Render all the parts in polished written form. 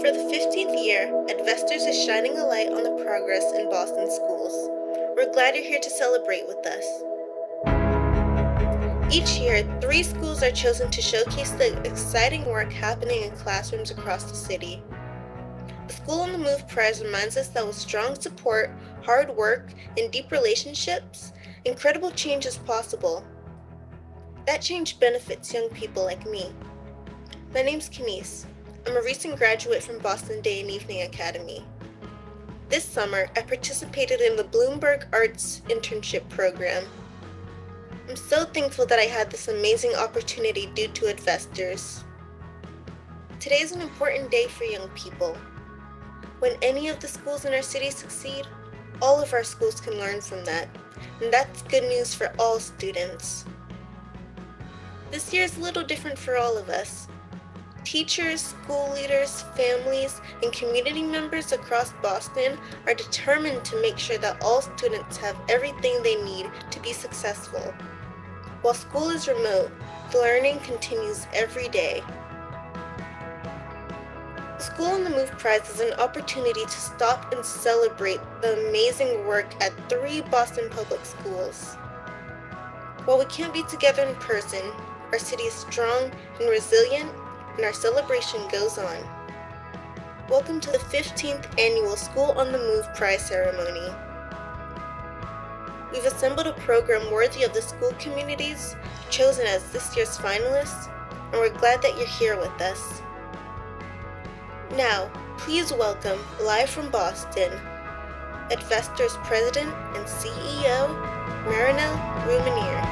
For the 15th year, EdVestors is shining a light on the progress in Boston schools. We're glad you're here to celebrate with us. Each year, 3 schools are chosen to showcase the exciting work happening in classrooms across the city. The School on the Move Prize reminds us that with strong support, hard work, and deep relationships, incredible change is possible. That change benefits young people like me. My name's Kenise. I'm a recent graduate from Boston Day and Evening Academy. This summer, I participated in the Bloomberg Arts Internship Program. I'm so thankful that I had this amazing opportunity due to EdVestors. Today is an important day for young people. When any of the schools in our city succeed, all of our schools can learn from that, and that's good news for all students. This year is a little different for all of us. Teachers, school leaders, families, and community members across Boston are determined to make sure that all students have everything they need to be successful. While school is remote, the learning continues every day. The School on the Move Prize is an opportunity to stop and celebrate the amazing work at 3 Boston public schools. While we can't be together in person, our city is strong and resilient, and our celebration goes on. Welcome to the 15th Annual School on the Move Prize Ceremony. We've assembled a program worthy of the school communities chosen as this year's finalists, and we're glad that you're here with us. Now, please welcome, live from Boston, EdVestors President and CEO, Marinelle Rumenier.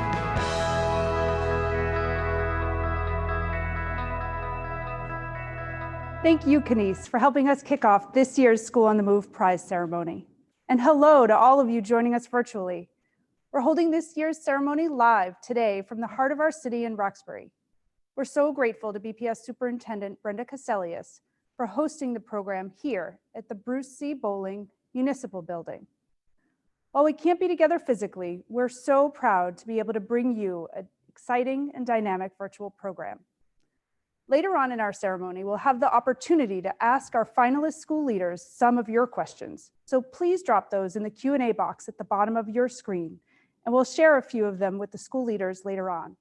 Thank you, Kenise, for helping us kick off this year's School on the Move Prize ceremony. And hello to all of you joining us virtually. We're holding this year's ceremony live today from the heart of our city in Roxbury. We're so grateful to BPS Superintendent Brenda Caselius for hosting the program here at the Bruce C. Bowling Municipal Building. While we can't be together physically, we're so proud to be able to bring you an exciting and dynamic virtual program. Later on in our ceremony, we'll have the opportunity to ask our finalist school leaders some of your questions. So please drop those in the Q&A box at the bottom of your screen, and we'll share a few of them with the school leaders later on.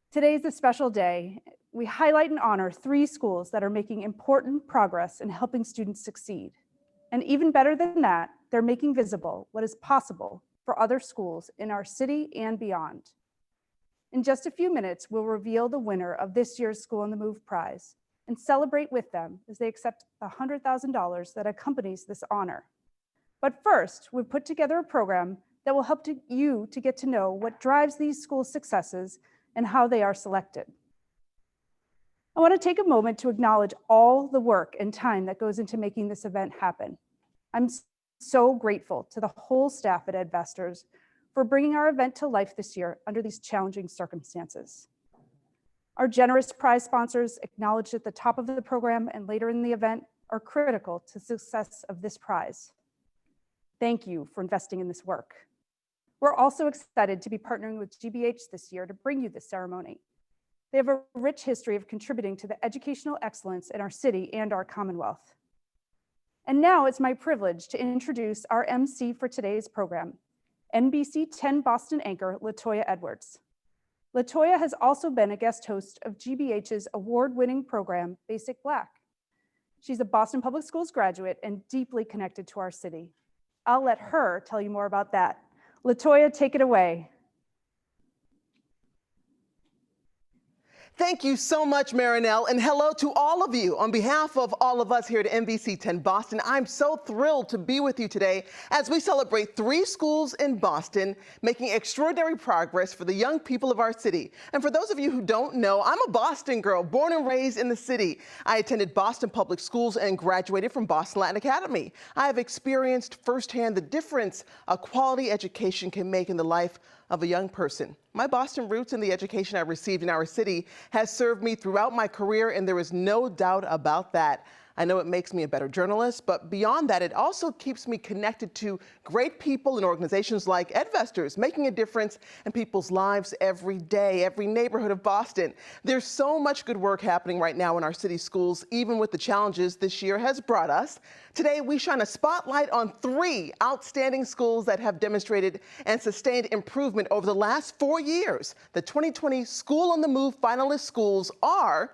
Today's a special day. We highlight and honor 3 schools that are making important progress in helping students succeed. And even better than that, they're making visible what is possible for other schools in our city and beyond. In just a few minutes, we'll reveal the winner of this year's School on the Move Prize and celebrate with them as they accept the $100,000 that accompanies this honor. But first, we've put together a program that will help you to get to know what drives these schools' successes and how they are selected. I want to take a moment to acknowledge all the work and time that goes into making this event happen. I'm so grateful to the whole staff at EdVestors for bringing our event to life this year under these challenging circumstances. Our generous prize sponsors, acknowledged at the top of the program and later in the event, are critical to the success of this prize. Thank you for investing in this work. We're also excited to be partnering with GBH this year to bring you this ceremony. They have a rich history of contributing to the educational excellence in our city and our Commonwealth. And now it's my privilege to introduce our MC for today's program, NBC 10 Boston anchor, LaToya Edwards. LaToya has also been a guest host of GBH's award-winning program, Basic Black. She's a Boston Public Schools graduate and deeply connected to our city. I'll let her tell you more about that. LaToya, take it away. Thank you so much, Marinelle, and hello to all of you. On behalf of all of us here at NBC 10 Boston, I'm so thrilled to be with you today as we celebrate 3 schools in Boston making extraordinary progress for the young people of our city. And for those of you who don't know, I'm a Boston girl, born and raised in the city. I attended Boston Public Schools and graduated from Boston Latin Academy. I have experienced firsthand the difference a quality education can make in the life of a young person. My Boston roots and the education I received in our city has served me throughout my career, and there is no doubt about that. I know it makes me a better journalist, but beyond that, it also keeps me connected to great people and organizations like EdVestors, making a difference in people's lives every day, every neighborhood of Boston. There's so much good work happening right now in our city schools, even with the challenges this year has brought us. Today, we shine a spotlight on 3 outstanding schools that have demonstrated and sustained improvement over the last 4 years. The 2020 School on the Move finalist schools are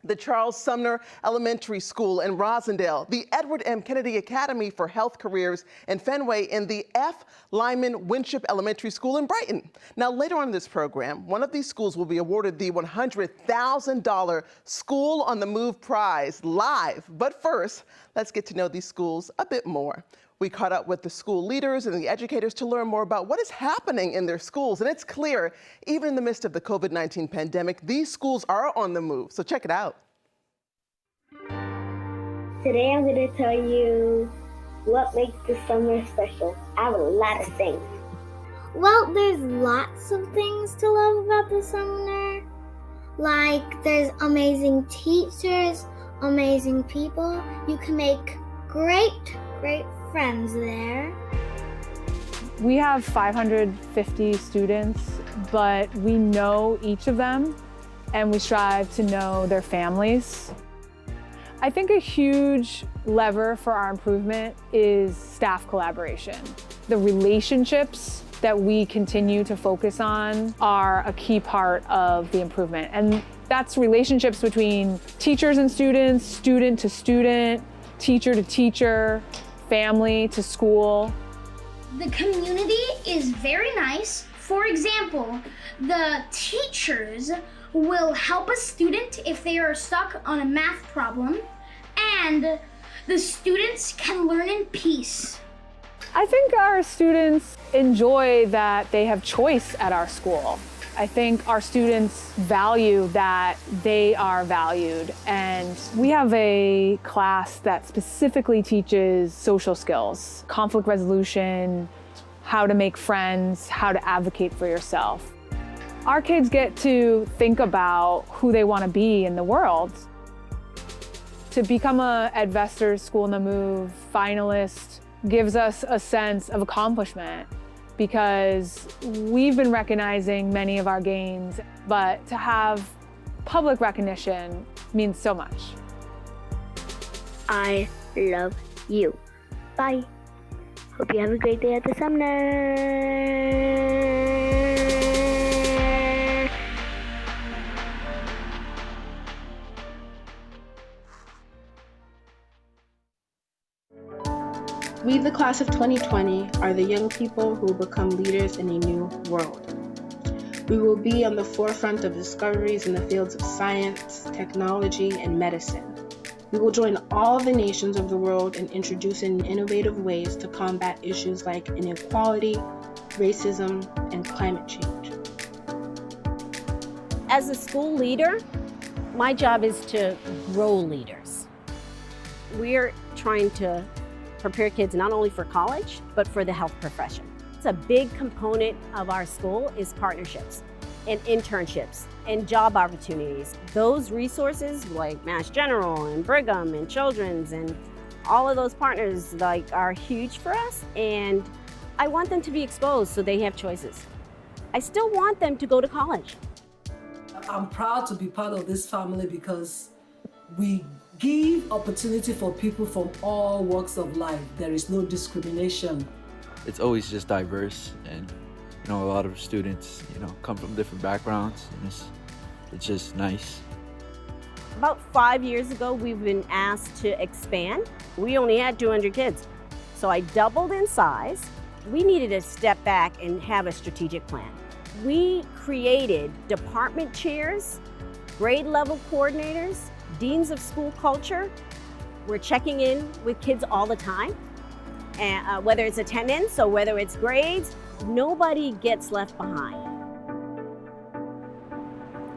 the Charles Sumner Elementary School in Rosendale, the Edward M. Kennedy Academy for Health Careers in Fenway, and the F. Lyman Winship Elementary School in Brighton. Now, later on in this program, one of these schools will be awarded the $100,000 School on the Move prize live. But first, let's get to know these schools a bit more. We caught up with the school leaders and the educators to learn more about what is happening in their schools. And it's clear, even in the midst of the COVID-19 pandemic, these schools are on the move. So check it out. Today I'm going to tell you what makes the summer special. I have a lot of things. Well, there's lots of things to love about the summer. Like, there's amazing teachers, amazing people. You can make great friends there. We have 550 students, but we know each of them and we strive to know their families. I think a huge lever for our improvement is staff collaboration. The relationships that we continue to focus on are a key part of the improvement. And that's relationships between teachers and students, student to student, teacher to teacher, family to school. The community is very nice. For example, the teachers will help a student if they are stuck on a math problem, and the students can learn in peace. I think our students enjoy that they have choice at our school. I think our students value that they are valued, and we have a class that specifically teaches social skills, conflict resolution, how to make friends, how to advocate for yourself. Our kids get to think about who they want to be in the world. To become a EdVestors School on the Move finalist gives us a sense of accomplishment, because we've been recognizing many of our gains, but to have public recognition means so much. I love you. Bye. Hope you have a great day at the summer. We, the class of 2020, are the young people who will become leaders in a new world. We will be on the forefront of discoveries in the fields of science, technology, and medicine. We will join all the nations of the world in introducing innovative ways to combat issues like inequality, racism, and climate change. As a school leader, my job is to grow leaders. We're trying to prepare kids not only for college, but for the health profession. It's a big component of our school is partnerships and internships and job opportunities. Those resources like Mass General and Brigham and Children's and all of those partners are huge for us, and I want them to be exposed so they have choices. I still want them to go to college. I'm proud to be part of this family because we give opportunity for people from all walks of life. There is no discrimination. It's always just diverse, and a lot of students come from different backgrounds, and it's just nice. About 5 years ago, we've been asked to expand. We only had 200 kids, so I doubled in size. We needed to step back and have a strategic plan. We created department chairs, grade level coordinators, deans of school culture. We're checking in with kids all the time, and whether it's attendance or whether it's grades, nobody gets left behind.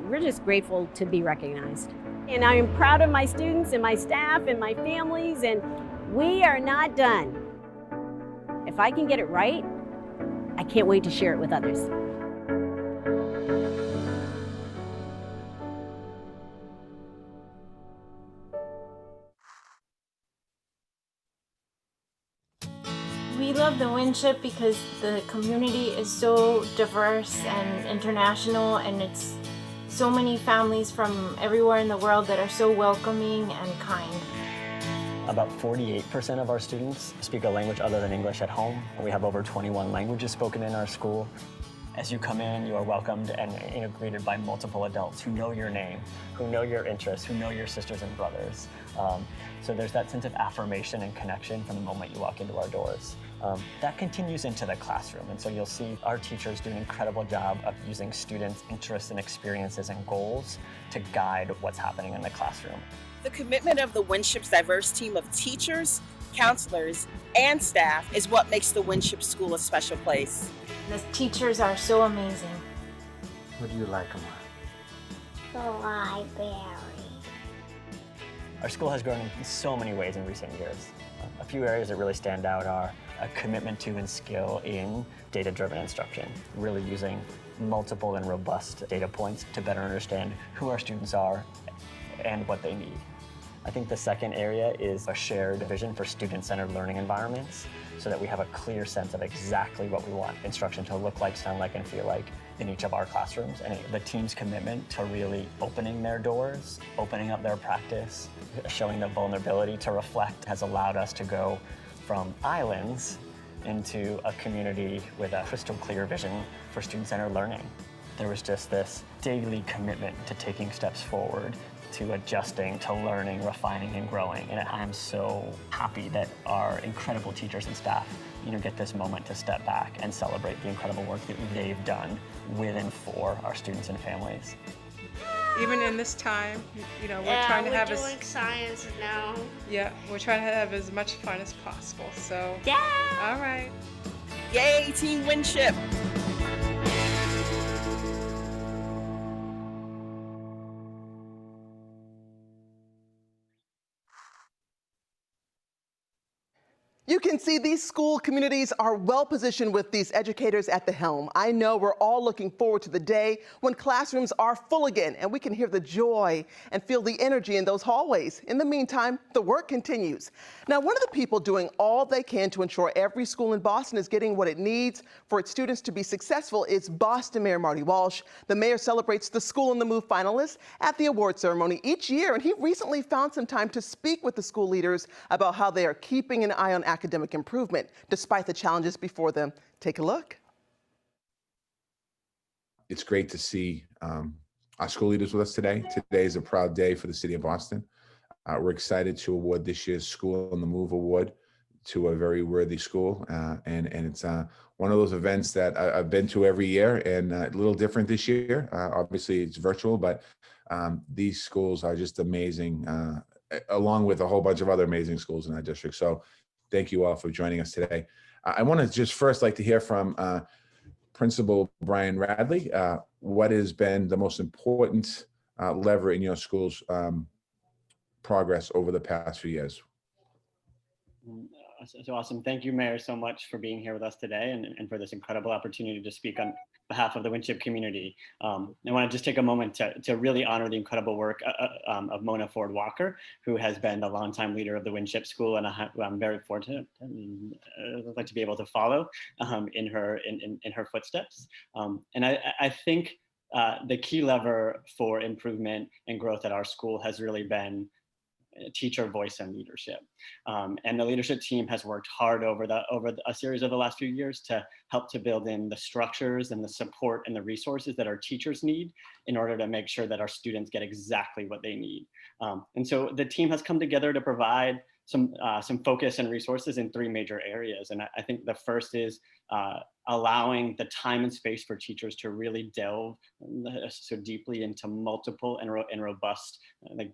We're just grateful to be recognized. And I am proud of my students and my staff and my families, and we are not done. If I can get it right, I can't wait to share it with others. love the Winship because the community is so diverse and international, and it's so many families from everywhere in the world that are so welcoming and kind. About 48% of our students speak a language other than English at home. We have over 21 languages spoken in our school. As you come in, you are welcomed and greeted by multiple adults who know your name, who know your interests, who know your sisters and brothers. So there's that sense of affirmation and connection from the moment you walk into our doors. That continues into the classroom, and so you'll see our teachers do an incredible job of using students' interests and experiences and goals to guide what's happening in the classroom. The commitment of the Winship's diverse team of teachers, counselors, and staff is what makes the Winship School a special place. The teachers are so amazing. What do you like about The library. Our school has grown in so many ways in recent years. A few areas that really stand out are a commitment to and skill in data-driven instruction, really using multiple and robust data points to better understand who our students are and what they need. I think the second area is a shared vision for student-centered learning environments so that we have a clear sense of exactly what we want instruction to look like, sound like, and feel like in each of our classrooms. And the team's commitment to really opening their doors, opening up their practice, showing the vulnerability to reflect has allowed us to go from islands into a community with a crystal clear vision for student-centered learning. There was just this daily commitment to taking steps forward, to adjusting, to learning, refining, and growing. And I'm so happy that our incredible teachers and staff, get this moment to step back and celebrate the incredible work that they've done with and for our students and families. Even in this time, we're trying to have we're doing science now. Yeah, we're trying to have as much fun as possible. So yeah. All right. Yay, Team Winship! You can see these school communities are well positioned with these educators at the helm. I know we're all looking forward to the day when classrooms are full again and we can hear the joy and feel the energy in those hallways. In the meantime, the work continues. Now, one of the people doing all they can to ensure every school in Boston is getting what it needs for its students to be successful is Boston Mayor Marty Walsh. The mayor celebrates the School on the Move finalists at the award ceremony each year, and he recently found some time to speak with the school leaders about how they are keeping an eye on academic improvement despite the challenges before them. Take a look. It's great to see our school leaders with us today. Today is a proud day for the city of Boston. We're excited to award this year's School on the Move Award to a very worthy school. And it's one of those events that I've been to every year, and a little different this year. Obviously, it's virtual, but these schools are just amazing, along with a whole bunch of other amazing schools in our district. So thank you all for joining us today. I want to just first like to hear from Principal Brian Radley. What has been the most important lever in your school's progress over the past few years? So awesome. Thank you, Mayor, so much for being here with us today and for this incredible opportunity to speak on behalf of the Winship community. I want to just take a moment to really honor the incredible work of Mona Ford Walker, who has been the longtime leader of the Winship School, and I'm very fortunate and I'd like to be able to follow in her footsteps. And I think the key lever for improvement and growth at our school has really been teacher voice and leadership. And the leadership team has worked hard over a series of the last few years to help to build in the structures and the support and the resources that our teachers need in order to make sure that our students get exactly what they need. And so the team has come together to provide some focus and resources in three major areas. And I think the first is allowing the time and space for teachers to really delve so deeply into multiple and robust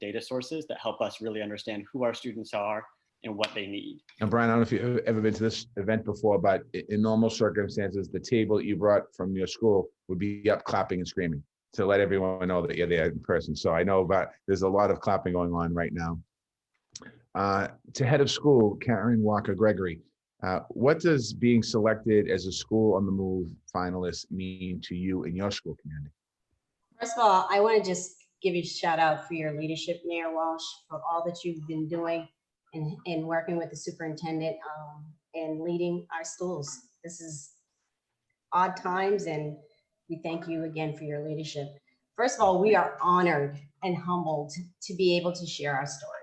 data sources that help us really understand who our students are and what they need. And Brian, I don't know if you've ever been to this event before, but in normal circumstances, the table you brought from your school would be up clapping and screaming to let everyone know that you're there in person. So I know there's a lot of clapping going on right now. To head of school, Karen Walker Gregory, what does being selected as a School on the Move finalist mean to you and your school community? First of all, I want to just give you a shout out for your leadership, Mayor Walsh, for all that you've been doing and working with the superintendent. and leading our schools. This is odd times, and we thank you again for your leadership. First of all, we are honored and humbled to be able to share our story.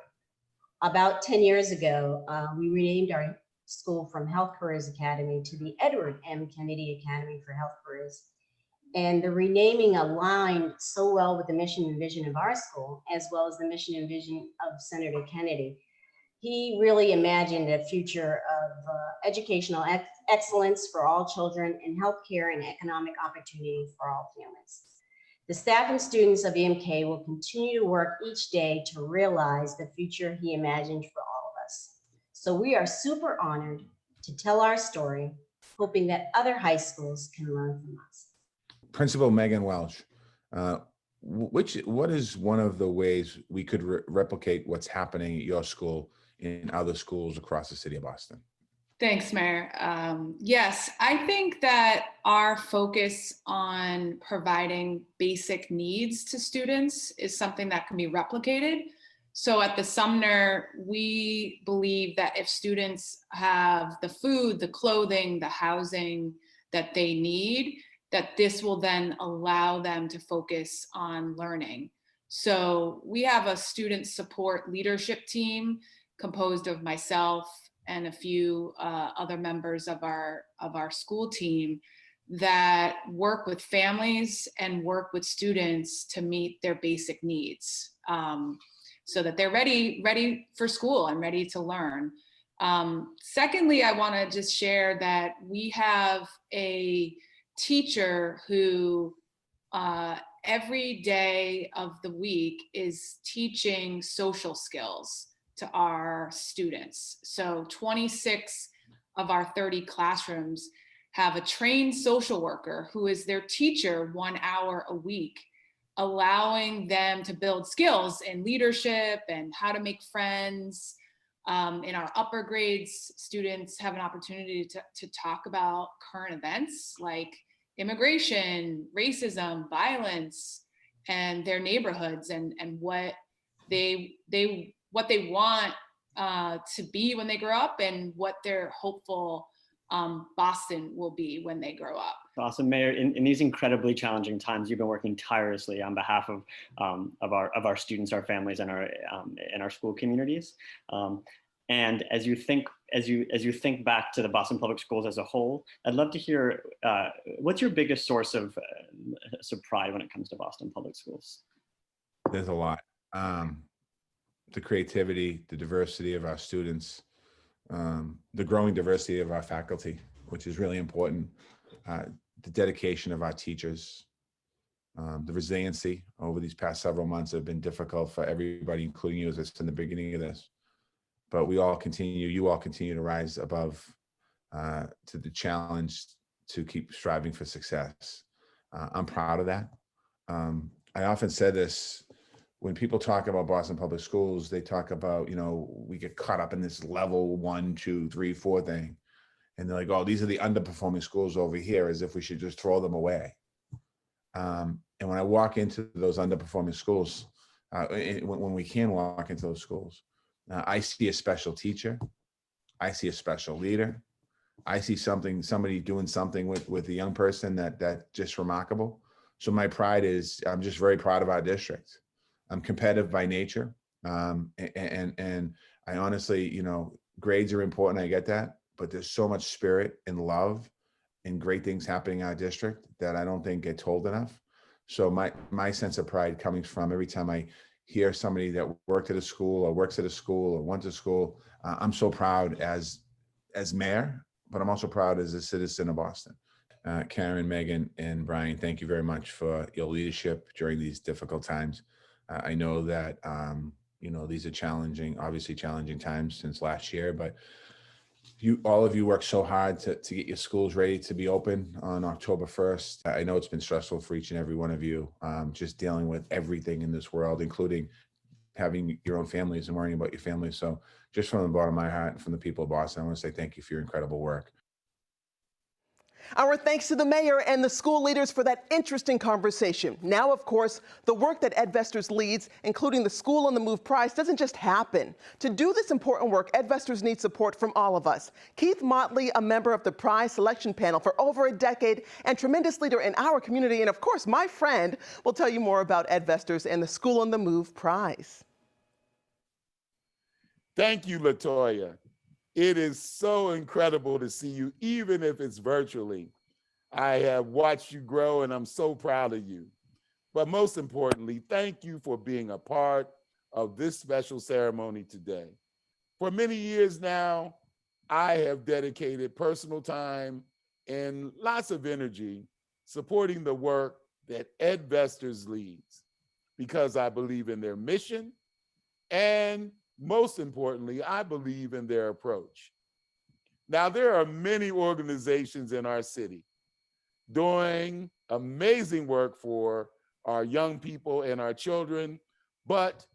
About 10 years ago, we renamed our school from Health Careers Academy to the Edward M. Kennedy Academy for Health Careers. And the renaming aligned so well with the mission and vision of our school, as well as the mission and vision of Senator Kennedy. He really imagined a future of educational excellence for all children and healthcare and economic opportunity for all families. The staff and students of EMK will continue to work each day to realize the future he imagined for all of us. So we are super honored to tell our story, hoping that other high schools can learn from us. Principal Megan Welch, what is one of the ways we could replicate what's happening at your school in other schools across the city of Boston? Thanks, Mayor. Yes, I think that our focus on providing basic needs to students is something that can be replicated. So at the Sumner, we believe that if students have the food, the clothing, the housing that they need, that this will then allow them to focus on learning. So we have a student support leadership team composed of myself and a few other members of our school team that work with families and work with students to meet their basic needs, so that they're ready for school and ready to learn. Secondly, I want to just share that we have a teacher who every day of the week is teaching social skills to our students. So 26 of our 30 classrooms have a trained social worker who is their teacher 1 hour a week, allowing them to build skills in leadership and how to make friends. In our upper grades, students have an opportunity to talk about current events like immigration, racism, violence, and their neighborhoods and what they want to be when they grow up and what their hopeful Boston will be when they grow up. Awesome, Mayor. In these incredibly challenging times, you've been working tirelessly on behalf of our students, our families, and our school communities. And as you think back to the Boston Public Schools as a whole, I'd love to hear what's your biggest source of pride when it comes to Boston Public Schools? There's a lot. The creativity, the diversity of our students, the growing diversity of our faculty, which is really important, the dedication of our teachers, the resiliency over these past several months have been difficult for everybody, including you, as it's in the beginning of this. But you all continue to rise above to the challenge to keep striving for success. I'm proud of that. I often said this, when people talk about Boston Public Schools, they talk about, we get caught up in this level 1, 2, 3, 4 thing. And they're like, oh, these are the underperforming schools over here, as if we should just throw them away. And when I walk into those underperforming schools, when we can walk into those schools, I see a special teacher. I see a special leader. I see somebody doing something with a young person that just remarkable. So my pride is, I'm just very proud of our district. I'm competitive by nature. And I honestly, grades are important. I get that, but there's so much spirit and love and great things happening in our district that I don't think get told enough. So my sense of pride coming from every time I hear somebody that worked at a school or works at a school or went to school. I'm so proud as mayor, but I'm also proud as a citizen of Boston. Karen, Megan, and Brian, thank you very much for your leadership during these difficult times. I know that, these are obviously challenging times since last year, but all of you worked so hard to get your schools ready to be open on October 1st. I know it's been stressful for each and every one of you, just dealing with everything in this world, including having your own families and worrying about your families. So just from the bottom of my heart and from the people of Boston, I want to say thank you for your incredible work. Our thanks to the mayor and the school leaders for that interesting conversation. Now, of course, the work that EdVestors leads, including the School on the Move Prize, doesn't just happen. To do this important work, EdVestors needs support from all of us. Keith Motley, a member of the prize selection panel for over a decade and tremendous leader in our community, and of course, my friend, will tell you more about EdVestors and the School on the Move Prize. Thank you, LaToya. It is so incredible to see you, even if it's virtually. I have watched you grow, and I'm so proud of you. But most importantly, thank you for being a part of this special ceremony today. For many years now, I have dedicated personal time and lots of energy supporting the work that EdVestors leads, because I believe in their mission, and most importantly, I believe in their approach. Now, there are many organizations in our city doing amazing work for our young people and our children, but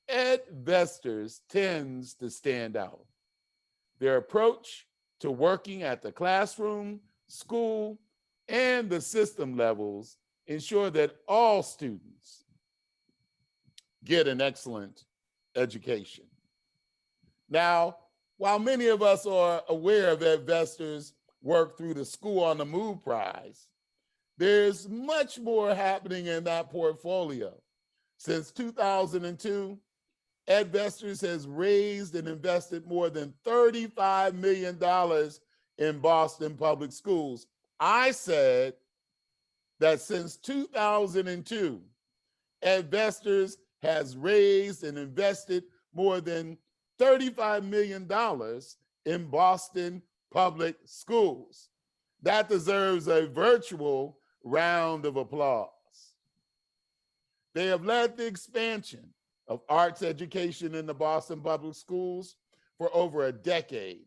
EdVestors tends to stand out. Their approach to working at the classroom, school, and the system levels ensure that all students get an excellent education. Now, while many of us are aware of EdVestors' work through the School on the Move Prize, there's much more happening in that portfolio. Since 2002, EdVestors has raised and invested more than $35 million in Boston public schools. I said that since 2002, EdVestors has raised and invested more than $35 million in Boston public schools. That deserves a virtual round of applause. They have led the expansion of arts education in the Boston public schools for over a decade,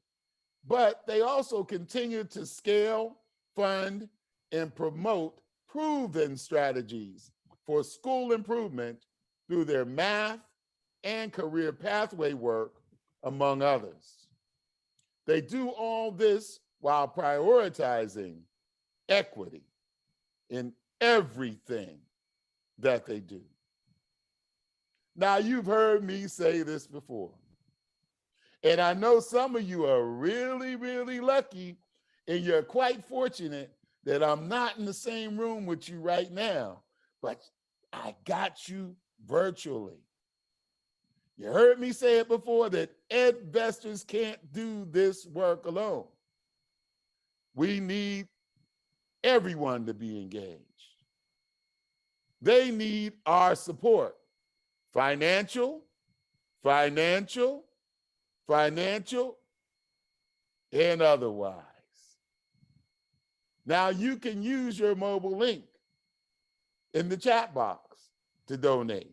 but they also continue to scale, fund, and promote proven strategies for school improvement through their math and career pathway work, among others. They do all this while prioritizing equity in everything that they do. Now, you've heard me say this before, and I know some of you are really, really lucky, and you're quite fortunate that I'm not in the same room with you right now, but I got you virtually. You heard me say it before that EdVestors can't do this work alone. We need everyone to be engaged. They need our support, financial, and otherwise. Now, you can use your mobile link in the chat box to donate.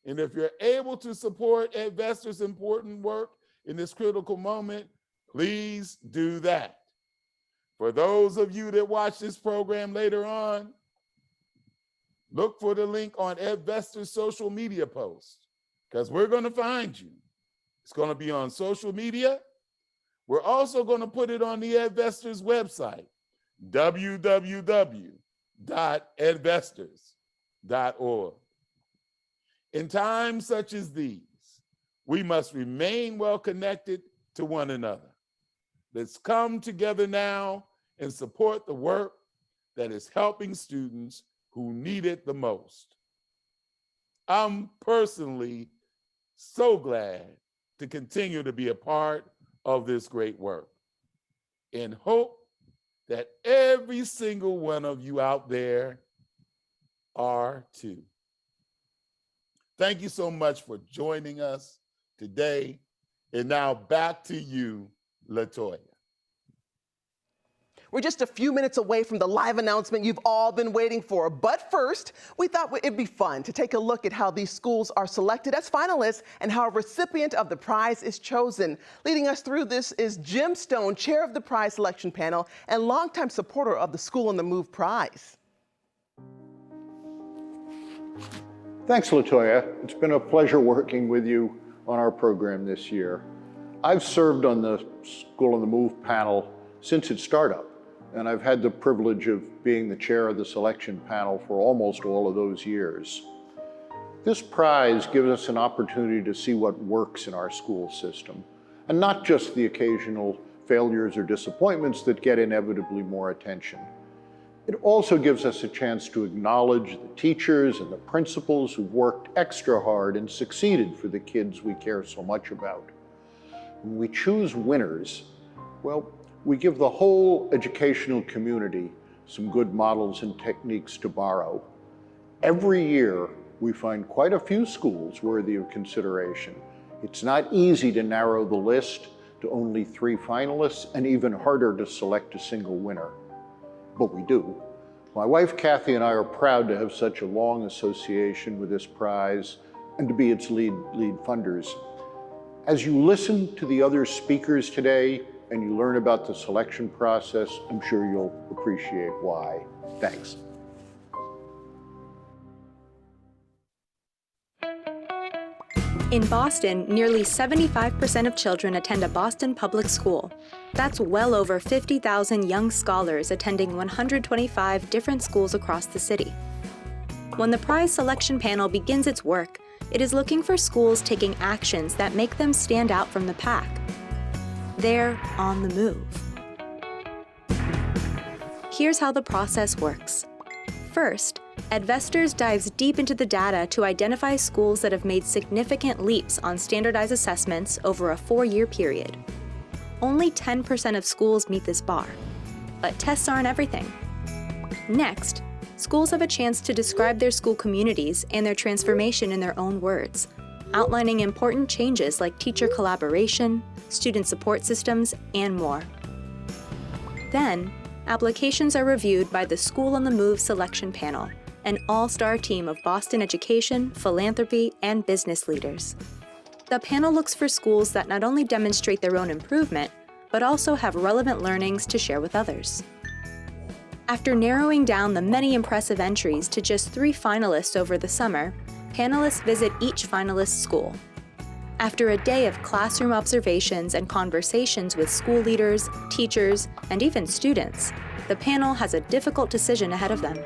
And if you're able to support EdVestors' important work in this critical moment, please do that. For those of you that watch this program later on, look for the link on EdVestors' social media post, because we're going to find you. It's going to be on social media. We're also going to put it on the EdVestors website, www.edvestors.org. In times such as these, we must remain well connected to one another. Let's come together now and support the work that is helping students who need it the most. I'm personally so glad to continue to be a part of this great work and hope that every single one of you out there are too. Thank you so much for joining us today. And now back to you, LaToya. We're just a few minutes away from the live announcement you've all been waiting for. But first, we thought it'd be fun to take a look at how these schools are selected as finalists and how a recipient of the prize is chosen. Leading us through this is Jim Stone, chair of the prize selection panel and longtime supporter of the School on the Move Prize. Thanks, LaToya. It's been a pleasure working with you on our program this year. I've served on the School on the Move panel since its startup. and I've had the privilege of being the chair of the selection panel for almost all of those years. This prize gives us an opportunity to see what works in our school system, and not just the occasional failures or disappointments that get inevitably more attention. It also gives us a chance to acknowledge the teachers and the principals who've worked extra hard and succeeded for the kids we care so much about. When we choose winners, well, we give the whole educational community some good models and techniques to borrow. Every year, we find quite a few schools worthy of consideration. It's not easy to narrow the list to only 3 finalists, and even harder to select a single winner. But we do. My wife Kathy and I are proud to have such a long association with this prize and to be its lead funders. As you listen to the other speakers today and you learn about the selection process, I'm sure you'll appreciate why. Thanks. In Boston, nearly 75% of children attend a Boston public school. That's well over 50,000 young scholars attending 125 different schools across the city. When the prize selection panel begins its work, it is looking for schools taking actions that make them stand out from the pack. They're on the move. Here's how the process works. First, EdVestors dives deep into the data to identify schools that have made significant leaps on standardized assessments over a 4-year period. Only 10% of schools meet this bar, but tests aren't everything. Next, schools have a chance to describe their school communities and their transformation in their own words, outlining important changes like teacher collaboration, student support systems, and more. Then, applications are reviewed by the School on the Move selection panel, an all-star team of Boston education, philanthropy, and business leaders. The panel looks for schools that not only demonstrate their own improvement, but also have relevant learnings to share with others. After narrowing down the many impressive entries to just 3 finalists over the summer, panelists visit each finalist school. After a day of classroom observations and conversations with school leaders, teachers, and even students, the panel has a difficult decision ahead of them.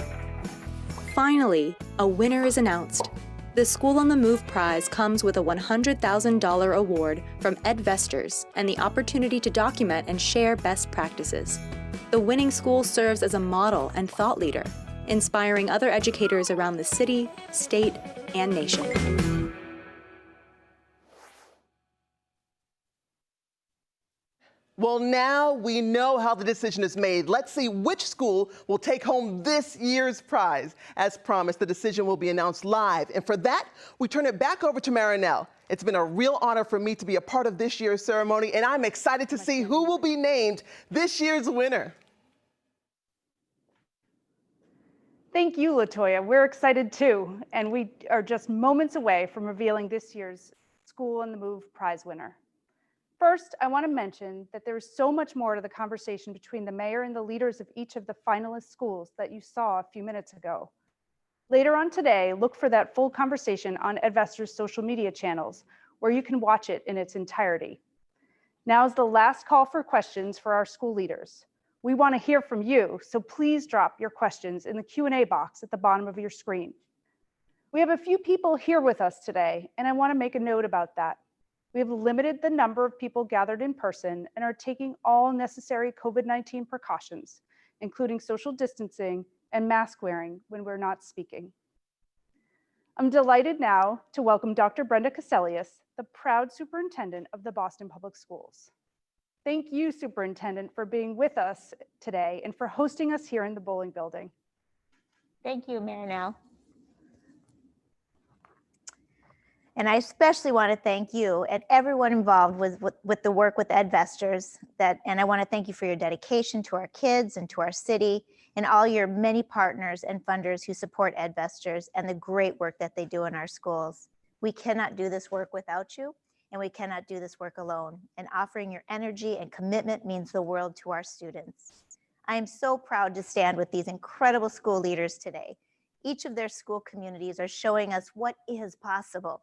Finally, a winner is announced. The School on the Move prize comes with a $100,000 award from EdVestors and the opportunity to document and share best practices. The winning school serves as a model and thought leader, inspiring other educators around the city, state, and nation. Well, now we know how the decision is made. Let's see which school will take home this year's prize. As promised, the decision will be announced live. And for that, we turn it back over to Marinelle. It's been a real honor for me to be a part of this year's ceremony, and I'm excited to see who will be named this year's winner. Thank you, LaToya. We're excited too, and we are just moments away from revealing this year's School on the Move prize winner. First, I want to mention that there is so much more to the conversation between the mayor and the leaders of each of the finalist schools that you saw a few minutes ago. Later on today, look for that full conversation on EdVestors' social media channels, where you can watch it in its entirety. Now is the last call for questions for our school leaders. We want to hear from you, so please drop your questions in the Q&A box at the bottom of your screen. We have a few people here with us today, and I want to make a note about that. We have limited the number of people gathered in person and are taking all necessary COVID-19 precautions, including social distancing and mask wearing when we're not speaking. I'm delighted now to welcome Dr. Brenda Cassellius, the proud superintendent of the Boston Public Schools. Thank you, Superintendent, for being with us today and for hosting us here in the Bowling Building. Thank you, Marinelle. And I especially want to thank you and everyone involved with the work with EdVestors. And I want to thank you for your dedication to our kids and to our city and all your many partners and funders who support EdVestors and the great work that they do in our schools. We cannot do this work without you, and we cannot do this work alone. And offering your energy and commitment means the world to our students. I am so proud to stand with these incredible school leaders today. Each of their school communities are showing us what is possible.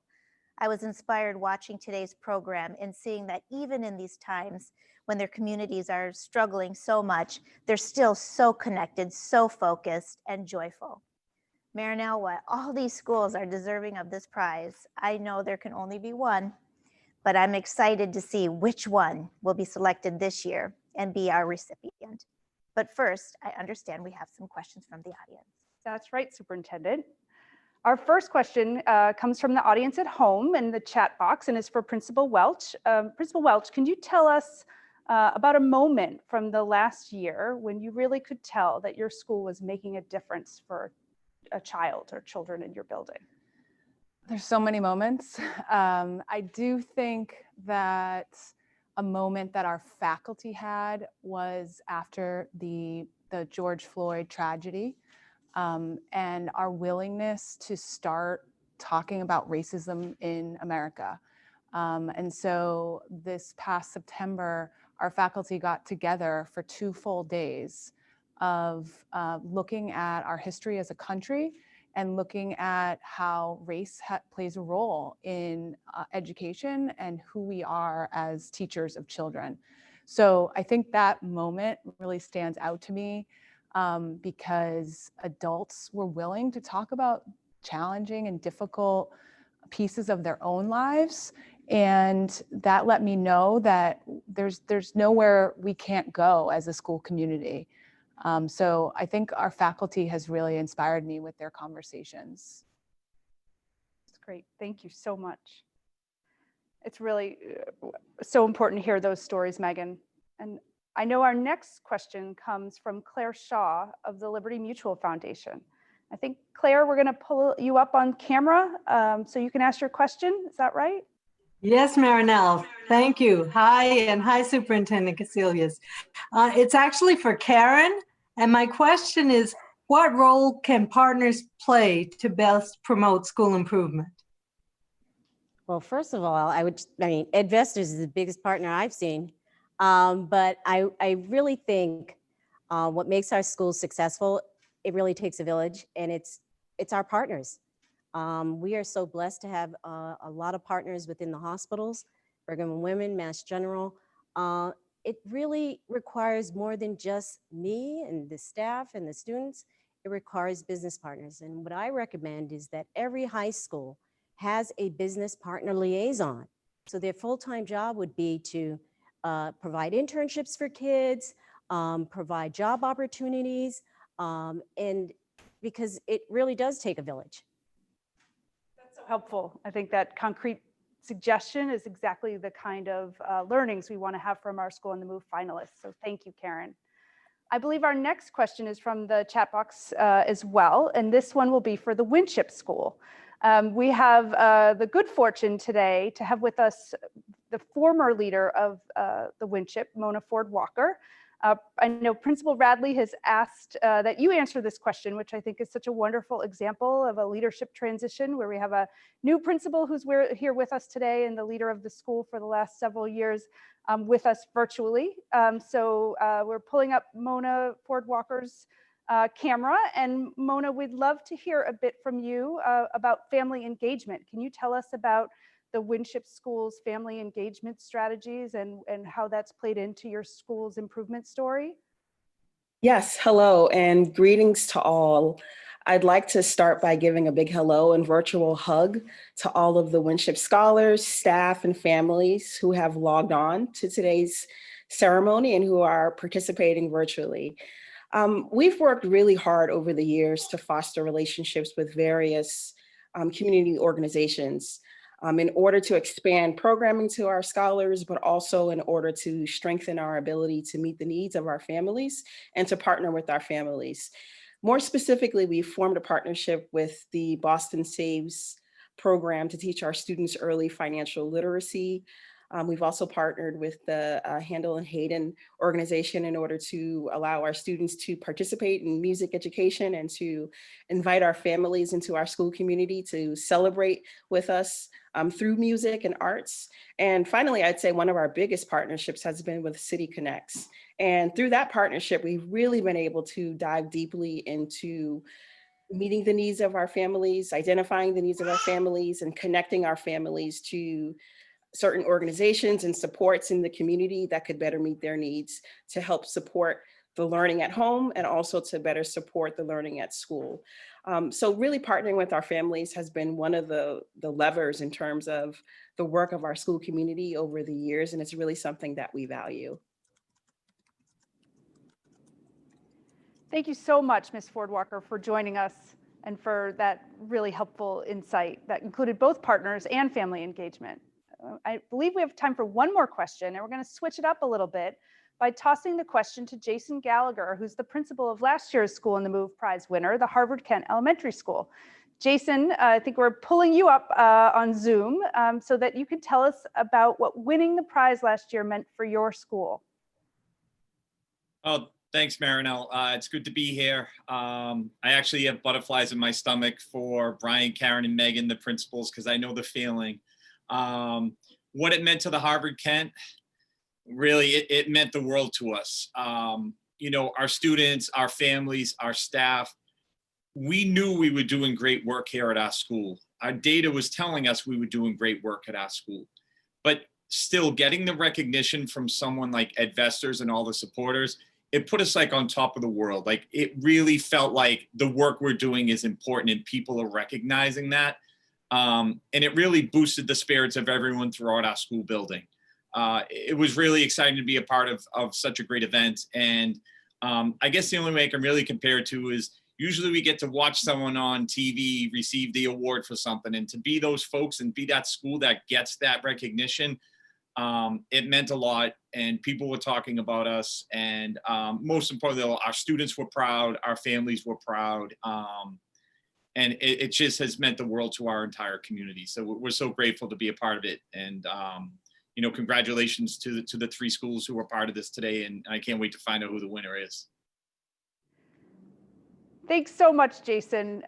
I was inspired watching today's program and seeing that even in these times when their communities are struggling so much, they're still so connected, so focused, and joyful. Marinelle, while all these schools are deserving of this prize, I know there can only be one, but I'm excited to see which one will be selected this year and be our recipient. But first, I understand we have some questions from the audience. That's right, Superintendent. Our first question comes from the audience at home in the chat box and is for Principal Welch. Principal Welch, can you tell us about a moment from the last year when you really could tell that your school was making a difference for a child or children in your building? There's so many moments. I do think that a moment that our faculty had was after the George Floyd tragedy, and our willingness to start talking about racism in America. And so this past September, our faculty got together for 2 full days of looking at our history as a country and looking at how race plays a role in education and who we are as teachers of children. So I think that moment really stands out to me because adults were willing to talk about challenging and difficult pieces of their own lives. And that let me know that there's nowhere we can't go as a school community. So I think our faculty has really inspired me with their conversations. That's great. Thank you so much. It's really so important to hear those stories, Megan. And I know our next question comes from Claire Shaw of the Liberty Mutual Foundation. I think, Claire, we're going to pull you up on camera so you can ask your question. Is that right? Yes, Marinelle. Thank you. Hi, and hi, Superintendent Casilius. It's actually for Karen. And my question is, what role can partners play to best promote school improvement? Well, first of all, EdVestors is the biggest partner I've seen. But I really think what makes our schools successful, it really takes a village, and it's our partners. We are so blessed to have a lot of partners within the hospitals, Brigham and Women, Mass General. It really requires more than just me and the staff and the students. It requires business partners. And what I recommend is that every high school has a business partner liaison. So their full-time job would be to provide internships for kids, provide job opportunities, and because it really does take a village. That's so helpful. I think that concrete suggestion is exactly the kind of learnings we want to have from our School on the Move finalists. So thank you, Karen. I believe our next question is from the chat box as well, and this one will be for the Winship School. We have the good fortune today to have with us the former leader of the Winship, Mona Ford Walker. I know Principal Radley has asked that you answer this question, which I think is such a wonderful example of a leadership transition where we have a new principal who's here with us today and the leader of the school for the last several years with us virtually. So we're pulling up Mona Ford Walker's camera, and Mona, we'd love to hear a bit from you about family engagement. Can you tell us about the Winship School's family engagement strategies and how that's played into your school's improvement story? Yes, hello and greetings to all. I'd like to start by giving a big hello and virtual hug to all of the Winship scholars, staff, and families who have logged on to today's ceremony and who are participating virtually. We've worked really hard over the years to foster relationships with various community organizations in order to expand programming to our scholars, but also in order to strengthen our ability to meet the needs of our families and to partner with our families. More specifically, we formed a partnership with the Boston Saves program to teach our students early financial literacy. We've also partnered with the Handel and Hayden organization in order to allow our students to participate in music education and to invite our families into our school community to celebrate with us through music and arts. And finally, I'd say one of our biggest partnerships has been with City Connects. And through that partnership, we've really been able to dive deeply into meeting the needs of our families, identifying the needs of our families, and connecting our families to certain organizations and supports in the community that could better meet their needs to help support the learning at home and also to better support the learning at school. So really partnering with our families has been one of the levers in terms of the work of our school community over the years, and it's really something that we value. Thank you so much, Ms. Ford Walker, for joining us and for that really helpful insight that included both partners and family engagement. I believe we have time for one more question, and we're going to switch it up a little bit by tossing the question to Jason Gallagher, who's the principal of last year's School on the Move Prize winner, the Harvard-Kent Elementary School. Jason, I think we're pulling you up on Zoom so that you can tell us about what winning the prize last year meant for your school. Oh, thanks, Marinelle. It's good to be here. I actually have butterflies in my stomach for Brian, Karen, and Megan, the principals, because I know the feeling. What it meant to the Harvard-Kent, really, it meant the world to us. You know, our students, our families, our staff, we knew we were doing great work here at our school. Our data was telling us we were doing great work at our school. But still, getting the recognition from someone like EdVestors and all the supporters, it put us like on top of the world. Like, it really felt like the work we're doing is important and people are recognizing that. And it really boosted the spirits of everyone throughout our school building. It was really exciting to be a part of such a great event. And I guess the only way I can really compare it to is usually we get to watch someone on TV receive the award for something, and to be those folks and be that school that gets that recognition, it meant a lot, and people were talking about us. And most importantly, our students were proud, our families were proud. And it just has meant the world to our entire community. So we're so grateful to be a part of it. And, you know, congratulations to the 3 schools who are part of this today. And I can't wait to find out who the winner is. Thanks so much, Jason.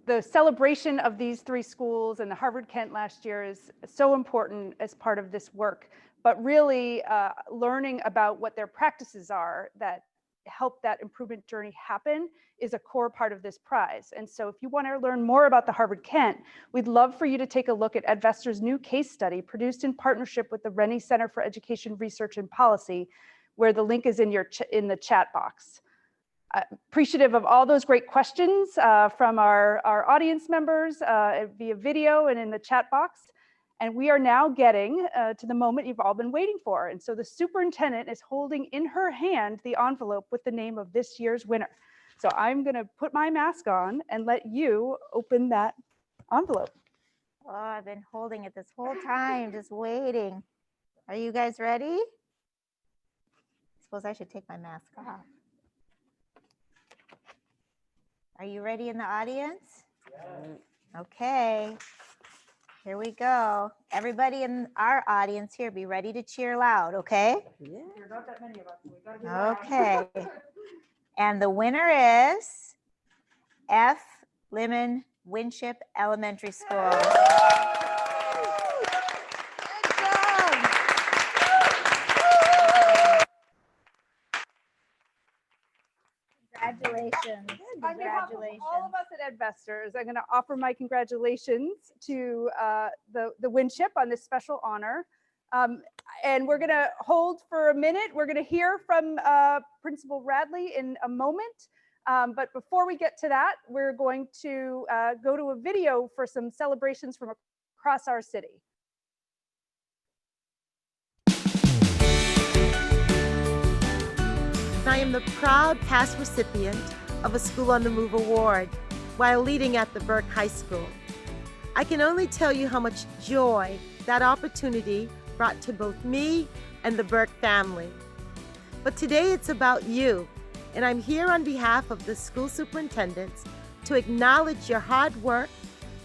The celebration of these 3 schools and the Harvard-Kent last year is so important as part of this work, but really learning about what their practices are that help that improvement journey happen is a core part of this prize. And so if you want to learn more about the Harvard-Kent, we'd love for you to take a look at EdVestors' new case study produced in partnership with the Rennie Center for Education Research and Policy, where the link is in the chat box. Appreciative of all those great questions from our audience members via video and in the chat box. And we are now getting to the moment you've all been waiting for. And so the superintendent is holding in her hand the envelope with the name of this year's winner. So I'm going to put my mask on and let you open that envelope. Oh, I've been holding it this whole time, just waiting. Are you guys ready? I suppose I should take my mask off. Are you ready in the audience? Yes. Okay. Here we go. Everybody in our audience here, be ready to cheer loud, okay? Yeah. There's not that many of us, so we gotta be loud. Okay. And the winner is F. Lemon Winship Elementary School. Congratulations. On behalf of all of us at EdVestors, I'm going to offer my congratulations to the Winship on this special honor. And we're going to hold for a minute. We're going to hear from Principal Radley in a moment. But before we get to that, we're going to go to a video for some celebrations from across our city. I am the proud past recipient of a School on the Move award while leading at the Burke High School. I can only tell you how much joy that opportunity brought to both me and the Burke family. But today it's about you, and I'm here on behalf of the school superintendents to acknowledge your hard work,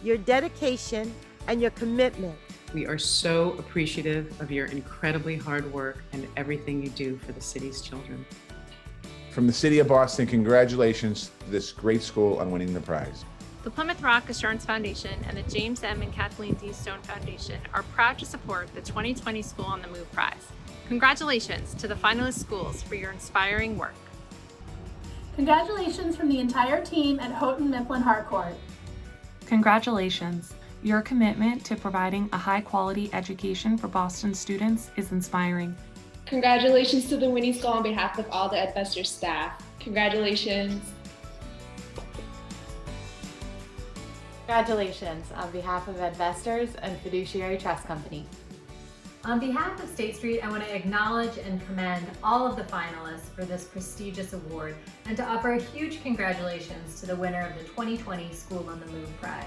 your dedication, and your commitment. We are so appreciative of your incredibly hard work and everything you do for the city's children. From the City of Boston, congratulations to this great school on winning the prize. The Plymouth Rock Assurance Foundation and the James M. and Kathleen D. Stone Foundation are proud to support the 2020 School on the Move Prize. Congratulations to the finalist schools for your inspiring work. Congratulations from the entire team at Houghton Mifflin Harcourt. Congratulations. Your commitment to providing a high-quality education for Boston students is inspiring. Congratulations to the winning school on behalf of all the EdVestors staff. Congratulations. Congratulations on behalf of EdVestors and Fiduciary Trust Company. On behalf of State Street, I want to acknowledge and commend all of the finalists for this prestigious award and to offer a huge congratulations to the winner of the 2020 School on the Move Prize.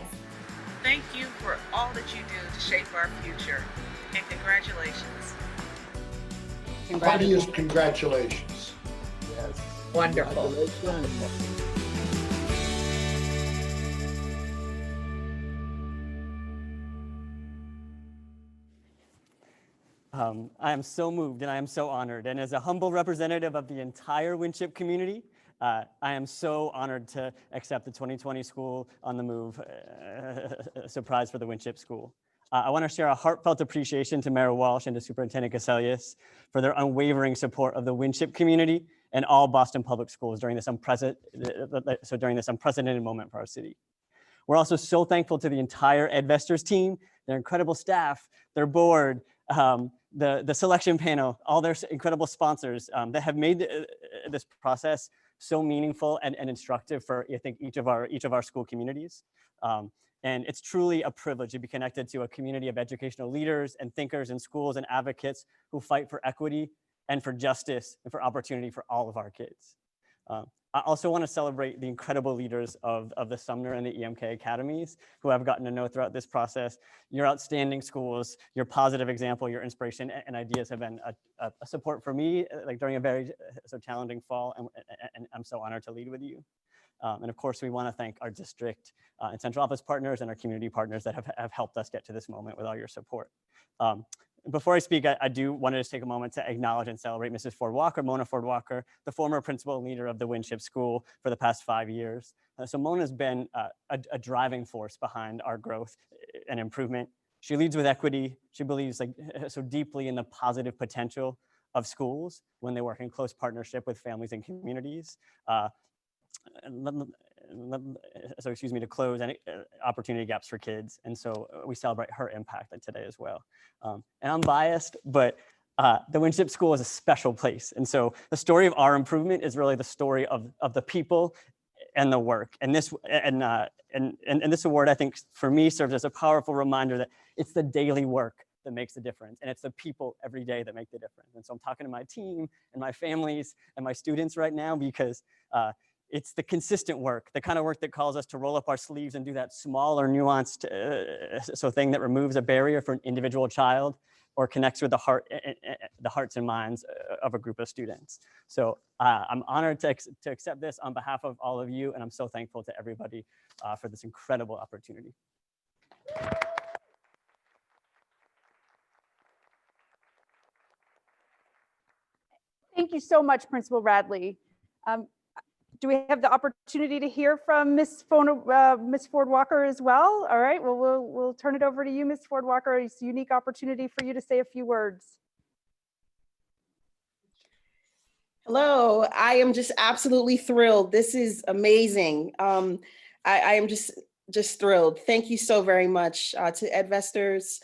Thank you for all that you do to shape our future, and congratulations. Audience, congratulations. Yes. Wonderful. I am so moved and I am so honored. And as a humble representative of the entire Winship community, I am so honored to accept the 2020 School on the Move surprise for the Winship School. I want to share a heartfelt appreciation to Mayor Walsh and to Superintendent Cassellius for their unwavering support of the Winship community and all Boston public schools during this unprecedented moment for our city. We're also so thankful to the entire EdVestors team, their incredible staff, their board, the selection panel, all their incredible sponsors that have made this process so meaningful and instructive for, I think, each of our school communities. And it's truly a privilege to be connected to a community of educational leaders and thinkers in schools and advocates who fight for equity and for justice and for opportunity for all of our kids. I also want to celebrate the incredible leaders of the Sumner and the EMK Academies who I've gotten to know throughout this process. Your outstanding schools, your positive example, your inspiration and ideas have been a support for me like during a very challenging fall, and I'm so honored to lead with you. And of course, we want to thank our district and central office partners and our community partners that have helped us get to this moment with all your support. Before I speak, I do want to just take a moment to acknowledge and celebrate Mrs. Ford Walker, Mona Ford Walker, the former principal and leader of the Winship School for the past 5 years. So Mona's been a driving force behind our growth and improvement. She leads with equity. She believes so deeply in the positive potential of schools when they work in close partnership with families and communities. To close any opportunity gaps for kids. And so we celebrate her impact today as well. And I'm biased, but the Winship School is a special place. And so the story of our improvement is really the story of the people and the work. And this award, I think, for me, serves as a powerful reminder that it's the daily work that makes the difference. And it's the people every day that make the difference. And so I'm talking to my team and my families and my students right now because it's the consistent work, the kind of work that calls us to roll up our sleeves and do that small or nuanced thing that removes a barrier for an individual child or connects with the hearts and minds of a group of students. So I'm honored to accept this on behalf of all of you, and I'm so thankful to everybody for this incredible opportunity. Thank you so much, Principal Radley. Do we have the opportunity to hear from Ms. Ford Walker as well? All right, well, we'll turn it over to you, Ms. Ford Walker. It's a unique opportunity for you to say a few words. Hello, I am just absolutely thrilled. This is amazing. I am just thrilled. Thank you so very much to EdVestors,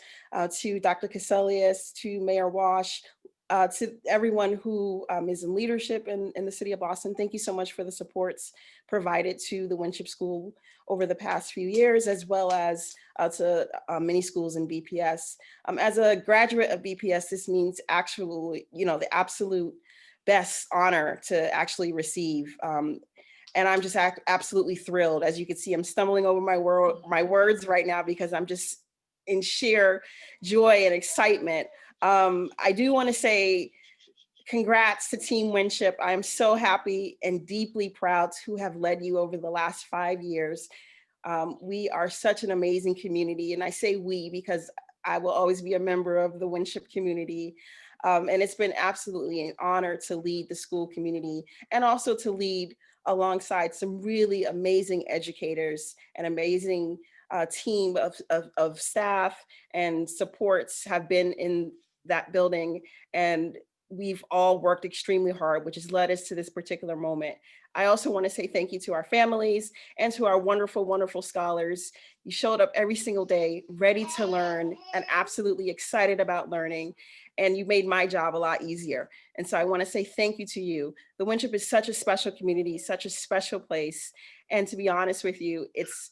to Dr. Cassellius, to Mayor Walsh, to everyone who is in leadership in the city of Boston. Thank you so much for the supports provided to the Winship School over the past few years, as well as to many schools in BPS. As a graduate of BPS, this means actually, the absolute best honor to actually receive. And I'm just absolutely thrilled. As you can see, I'm stumbling over my words right now because I'm just in sheer joy and excitement. I do want to say congrats to Team Winship. I am so happy and deeply proud to have led you over the last 5 years. We are such an amazing community, and I say we because I will always be a member of the Winship community. And it's been absolutely an honor to lead the school community and also to lead alongside some really amazing educators and amazing team of staff and supports have been in that building, and we've all worked extremely hard, which has led us to this particular moment. I also want to say thank you to our families and to our wonderful, wonderful scholars. You showed up every single day, ready to learn and absolutely excited about learning. And you made my job a lot easier. And so I want to say thank you to you. The Winship is such a special community, such a special place. And to be honest with you, it's,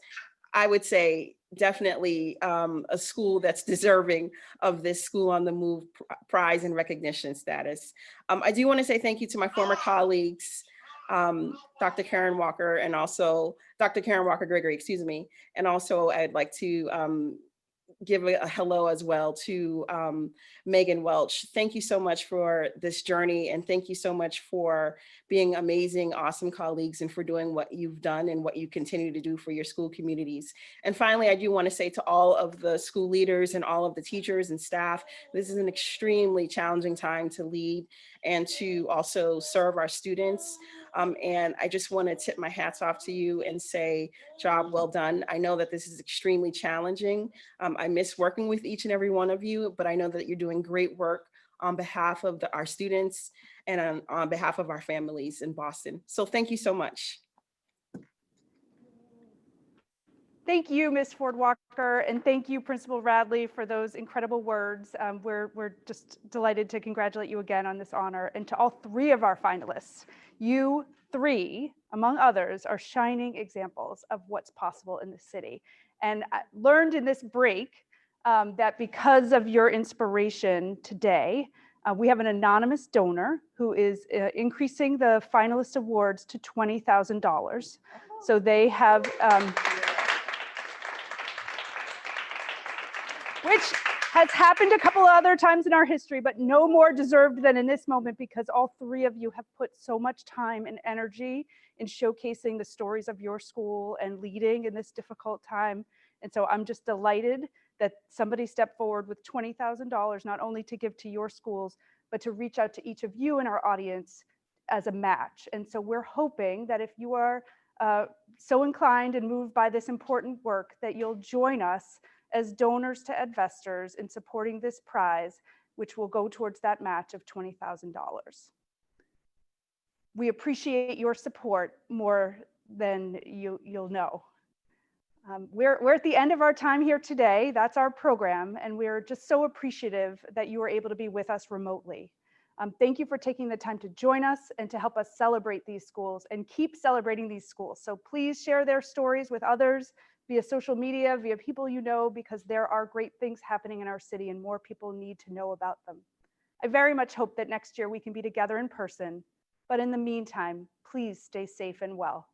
I would say, definitely a school that's deserving of this School on the Move prize and recognition status. I do want to say thank you to my former colleagues, Dr. Karen Walker and also Dr. Karen Walker Gregory, excuse me. And also I'd like to give a hello as well to Megan Welch. Thank you so much for this journey, and thank you so much for being amazing, awesome colleagues, and for doing what you've done and what you continue to do for your school communities. And finally, I do want to say to all of the school leaders and all of the teachers and staff, this is an extremely challenging time to lead and to also serve our students. And I just want to tip my hats off to you and say, job well done. I know that this is extremely challenging. I miss working with each and every one of you, but I know that you're doing great work on behalf of our students and on behalf of our families in Boston. So thank you so much. Thank you, Ms. Ford Walker, and thank you, Principal Radley, for those incredible words. We're just delighted to congratulate you again on this honor, and to all three of our finalists. You three, among others, are shining examples of what's possible in the city. And I learned in this break that because of your inspiration today, we have an anonymous donor who is increasing the finalist awards to $20,000. So they have, which has happened a couple of other times in our history, but no more deserved than in this moment, because all three of you have put so much time and energy in showcasing the stories of your school and leading in this difficult time. And so I'm just delighted that somebody stepped forward with $20,000, not only to give to your schools, but to reach out to each of you in our audience as a match. And so we're hoping that if you are so inclined and moved by this important work, that you'll join us as donors to EdVestors in supporting this prize, which will go towards that match of $20,000. We appreciate your support more than you'll know. We're at the end of our time here today. That's our program, and we're just so appreciative that you were able to be with us remotely. Thank you for taking the time to join us and to help us celebrate these schools and keep celebrating these schools. So please share their stories with others via social media, via people you know, because there are great things happening in our city and more people need to know about them. I very much hope that next year we can be together in person, but in the meantime, please stay safe and well.